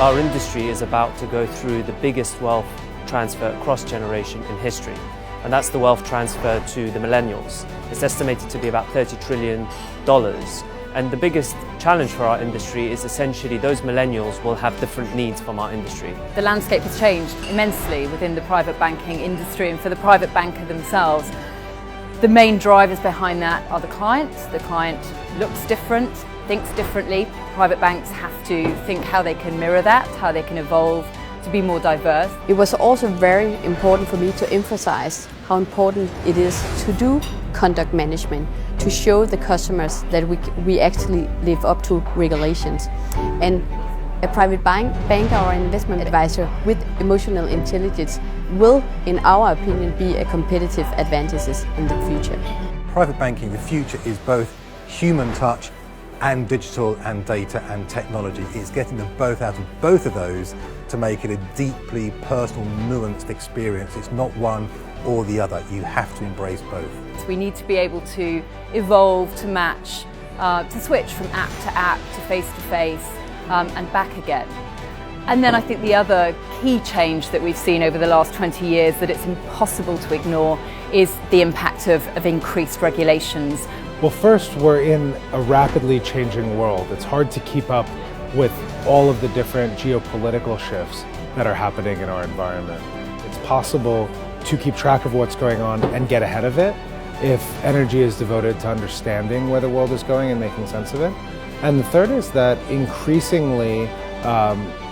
our industry is about to go through the biggest wealth transfer across generation in history, and that's the wealth transfer to the millennials. It's estimated to be about $30 trillion, and the biggest challenge for our industry is essentially those millennials will have different needs from our industry. The landscape has changed immensely within the private banking industry, and for the private banker themselves, the main drivers behind that are the client. The client looks different, thinks differently. Private banks have to think how they can mirror that, how they can evolve to be more diverse. It was also very important for me to emphasize how important it is to do conduct management, to show the customers that we actually live up to regulations. And a private banker or investment advisor with emotional intelligence will, in our opinion, be a competitive advantage in the future. Private banking, the future is both human touch and digital and data and technology. It's getting them both out of both of those to make it a deeply personal, nuanced experience. It's not one or the other. You have to embrace both. We need to be able to evolve, to match, to switch from app to face, and back again. And then I think the other key change that we've seen over the last 20 years that it's impossible to ignore is the impact of increased regulations. Well, first, we're in a rapidly changing world. It's hard to keep up with all of the different geopolitical shifts that are happening in our environment. It's possible to keep track of what's going on and get ahead of it if energy is devoted to understanding where the world is going and making sense of it. And the third is that increasingly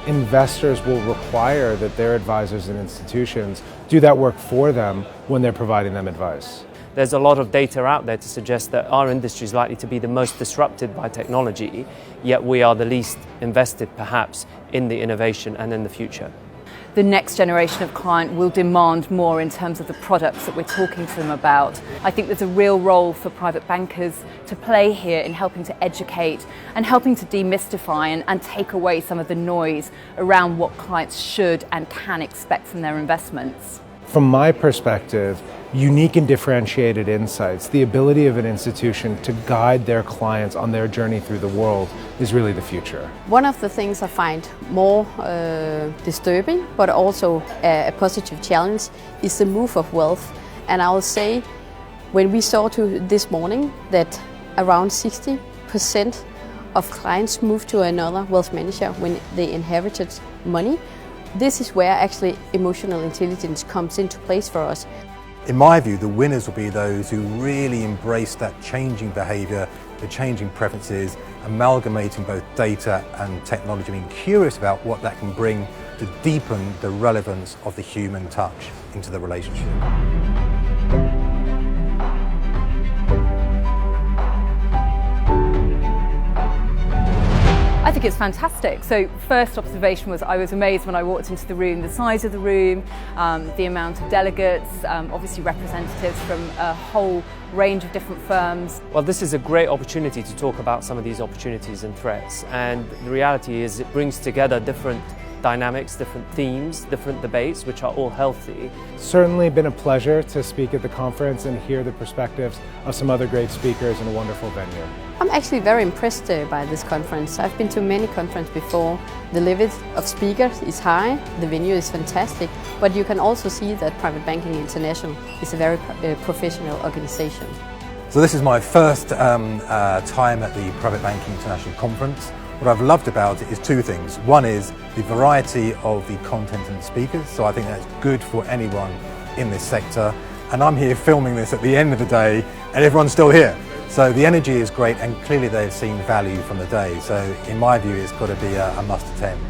investors will require that their advisors and institutions do that work for them when they're providing them advice. There's a lot of data out there to suggest that our industry is likely to be the most disrupted by technology, yet we are the least invested perhaps in the innovation and in the future. The next generation of client will demand more in terms of the products that we're talking to them about. I think there's a real role for private bankers to play here in helping to educate and helping to demystify and take away some of the noise around what clients should and can expect from their investments. From my perspective, unique and differentiated insights, the ability of an institution to guide their clients on their journey through the world is really the future. One of the things I find more disturbing, but also a positive challenge, is the move of wealth. And I will say, when we saw this morning that around 60% of clients moved to another wealth manager when they inherited money, this is where actually emotional intelligence comes into place for us. In my view, the winners will be those who really embrace that changing behaviour, the changing preferences, amalgamating both data and technology, being curious about what that can bring to deepen the relevance of the human touch into the relationship. I think it's fantastic. So first observation was I was amazed when I walked into the room, the size of the room, the amount of delegates, obviously representatives from a whole range of different firms. Well, this is a great opportunity to talk about some of these opportunities and threats, and the reality is it brings together different dynamics, different themes, different debates, which are all healthy. Certainly been a pleasure to speak at the conference and hear the perspectives of some other great speakers in a wonderful venue. I'm actually very impressed by this conference. I've been to many conferences before. The level of speakers is high, the venue is fantastic, but you can also see that Private Banking International is a very professional organization. So this is my first time at the Private Banking International Conference. What I've loved about it is two things. One is the variety of the content and the speakers, so I think that's good for anyone in this sector. And I'm here filming this at the end of the day and everyone's still here. So the energy is great and clearly they've seen value from the day. So in my view, it's got to be a must attend.